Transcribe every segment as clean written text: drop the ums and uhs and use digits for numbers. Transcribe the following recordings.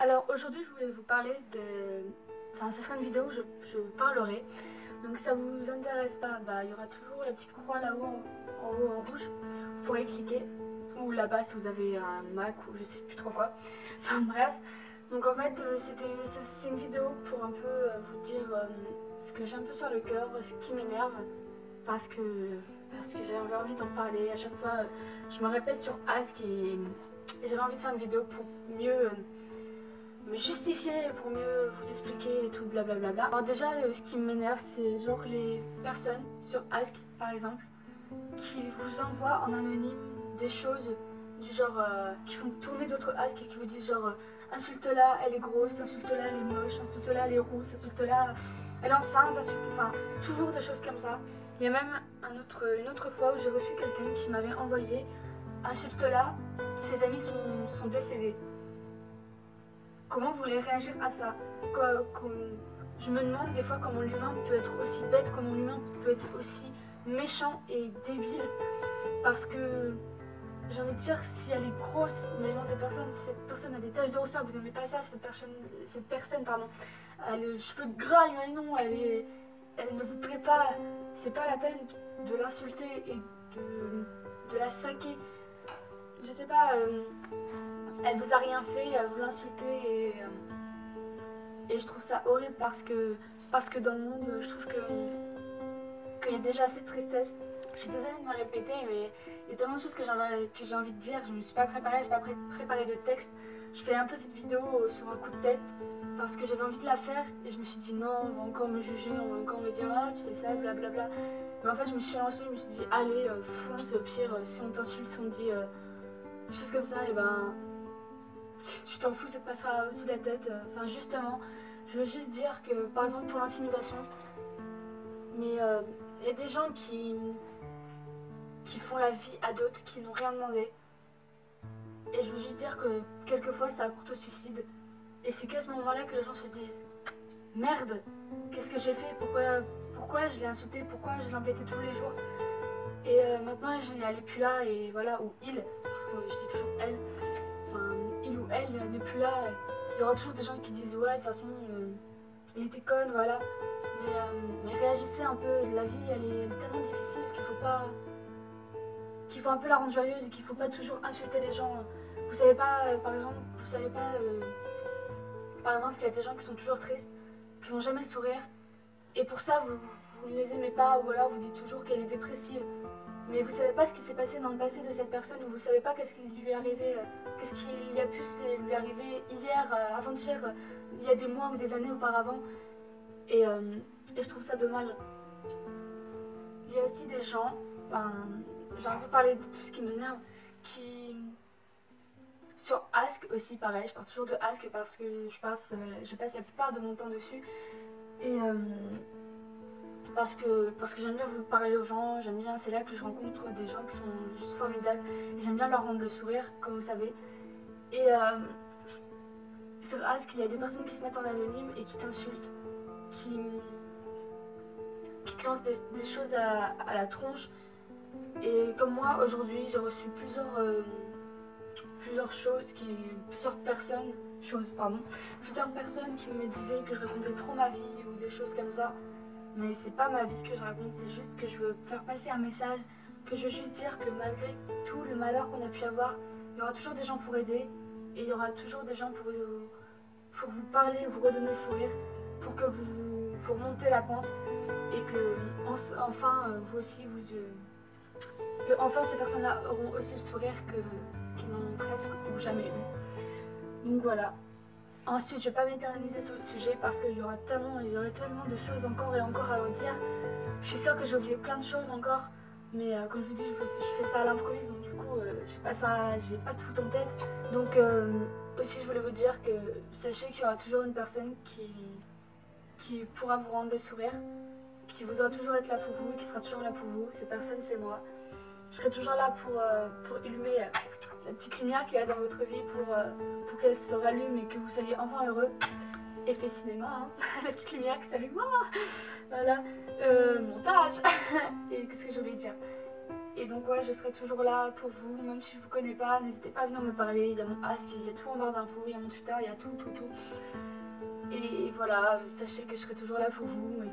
Alors aujourd'hui je voulais vous parler de... Enfin ce sera une vidéo où je parlerai. Donc si ça vous intéresse pas, il y aura toujours la petite croix là-haut en haut en rouge. Vous pourrez cliquer. Ou là-bas si vous avez un Mac ou je sais plus trop quoi. Enfin bref. Donc en fait c'est une vidéo pour un peu vous dire ce que j'ai un peu sur le cœur, ce qui m'énerve. Parce que j'avais envie d'en parler. À chaque fois je me répète sur Ask et j'avais envie de faire une vidéo pour mieux... me justifier, pour mieux vous expliquer et tout blablabla. Alors déjà ce qui m'énerve c'est genre les personnes sur Ask par exemple qui vous envoient en anonyme des choses du genre qui font tourner d'autres Ask et qui vous disent genre insulte-la, elle est grosse, insulte-la, elle est moche, insulte-la, elle est rousse, insulte-la, elle est enceinte, enfin toujours des choses comme ça. Il y a même une autre fois où j'ai reçu quelqu'un qui m'avait envoyé insulte-la, ses amis sont décédés. Comment vous voulez réagir à ça? Je me demande des fois comment l'humain peut être aussi bête, comment l'humain peut être aussi méchant et débile. Parce que j'ai envie de dire, si elle est grosse, imaginons si cette personne a des taches de rousseur, vous n'aimez pas ça, cette personne pardon, elle a les cheveux gras, imaginons, elle ne vous plaît pas, c'est pas la peine de l'insulter et de la saquer. Je sais pas, elle vous a rien fait, vous l'insultez et je trouve ça horrible parce que dans le monde, je trouve qu'il y a déjà assez de tristesse. Je suis désolée de me répéter, mais il y a tellement de choses que j'ai envie de dire. Je ne me suis pas préparée, je n'ai pas préparé de texte. Je fais un peu cette vidéo sur un coup de tête parce que j'avais envie de la faire et je me suis dit non, on va encore me juger, on va encore me dire ah tu fais ça, blablabla. Mais en fait, je me suis lancée, je me suis dit allez, fonce, au pire, si on t'insulte, si on te dit des choses comme ça, et ben tu t'en fous, ça te passera au-dessus de la tête. Enfin, justement, je veux juste dire que, par exemple, pour l'intimidation, mais il y a des gens qui font la vie à d'autres, qui n'ont rien demandé. Et je veux juste dire que, quelquefois, ça apporte au suicide. Et c'est qu'à ce moment-là que les gens se disent merde, qu'est-ce que j'ai fait? Pourquoi je l'ai insulté? Pourquoi je l'embêtais tous les jours? Et maintenant, elle n'est plus là, et voilà, ou il, parce que je dis toujours elle. Enfin, il ou elle n'est plus là, il y aura toujours des gens qui disent ouais de toute façon il était conne, voilà. Mais réagissez un peu, la vie elle est tellement difficile qu'il faut un peu la rendre joyeuse et qu'il faut pas toujours insulter les gens. Vous savez pas, par exemple, qu'il y a des gens qui sont toujours tristes, qui n'ont jamais le sourire, et pour ça vous ne les aimez pas, ou alors vous dites toujours qu'elle est dépressive. Mais vous savez pas ce qui s'est passé dans le passé de cette personne, ou vous savez pas qu'est-ce qui lui est arrivé, qu'est-ce qui a pu lui arriver hier, avant-hier, il y a des mois ou des années auparavant. Et je trouve ça dommage. Il y a aussi des gens, j'ai un peu parlé de tout ce qui m'énerve, qui... Sur Ask aussi pareil, je parle toujours de Ask parce que je passe la plupart de mon temps dessus. Et... parce que j'aime bien vous parler aux gens, j'aime bien, c'est là que je rencontre des gens qui sont juste formidables, et j'aime bien leur rendre le sourire, comme vous savez. Et sur Ask, il y a des personnes qui se mettent en anonyme et qui t'insultent, qui te lancent des choses à la tronche. Et comme moi, aujourd'hui, j'ai reçu plusieurs personnes qui me disaient que je racontais trop ma vie ou des choses comme ça. Mais c'est pas ma vie que je raconte, c'est juste que je veux faire passer un message, que je veux juste dire que malgré tout le malheur qu'on a pu avoir, il y aura toujours des gens pour aider, et il y aura toujours des gens pour vous parler, vous redonner le sourire, pour que vous remontez la pente, et que enfin vous aussi, que enfin ces personnes-là auront aussi le sourire qu'ils n'ont presque ou jamais eu. Donc voilà. Ensuite, je ne vais pas m'éterniser sur le sujet parce qu'il y aurait tellement de choses encore et encore à vous dire. Je suis sûre que j'ai oublié plein de choses encore, mais comme je vous dis, je fais ça à l'improviste, donc du coup, j'ai pas tout en tête. Donc aussi, je voulais vous dire que sachez qu'il y aura toujours une personne qui pourra vous rendre le sourire, qui voudra toujours être là pour vous et qui sera toujours là pour vous. Cette personne, c'est moi. Je serai toujours là pour allumer la petite lumière qu'il y a dans votre vie, pour qu'elle se rallume et que vous soyez enfin heureux. Effet cinéma, hein. La petite lumière qui s'allume. Voilà. Montage. Et qu'est-ce que je voulais dire? Et donc ouais, je serai toujours là pour vous, même si je vous connais pas, n'hésitez pas à venir me parler, il y a mon Ask, il y a tout en barre d'infos, il y a mon Twitter, il y a tout. Et voilà, sachez que je serai toujours là pour vous et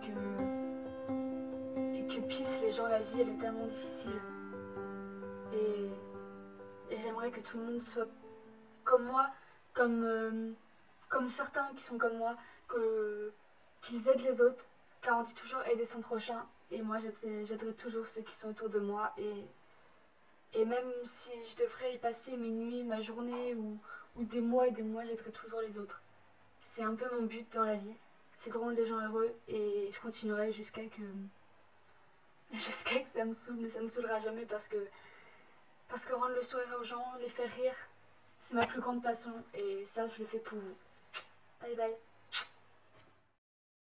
que pisse les gens, la vie elle est tellement difficile. Et j'aimerais que tout le monde soit comme moi, comme certains qui sont comme moi, qu'ils aident les autres, car on dit toujours aider son prochain. Et moi j'aiderai toujours ceux qui sont autour de moi. Et même si je devrais y passer mes nuits, ma journée ou des mois et des mois, j'aiderai toujours les autres. C'est un peu mon but dans la vie, c'est de rendre les gens heureux et je continuerai jusqu'à que ça me saoule, mais ça me saoulera jamais parce que rendre le sourire aux gens, les faire rire, c'est ma plus grande passion et ça je le fais pour vous. Bye bye.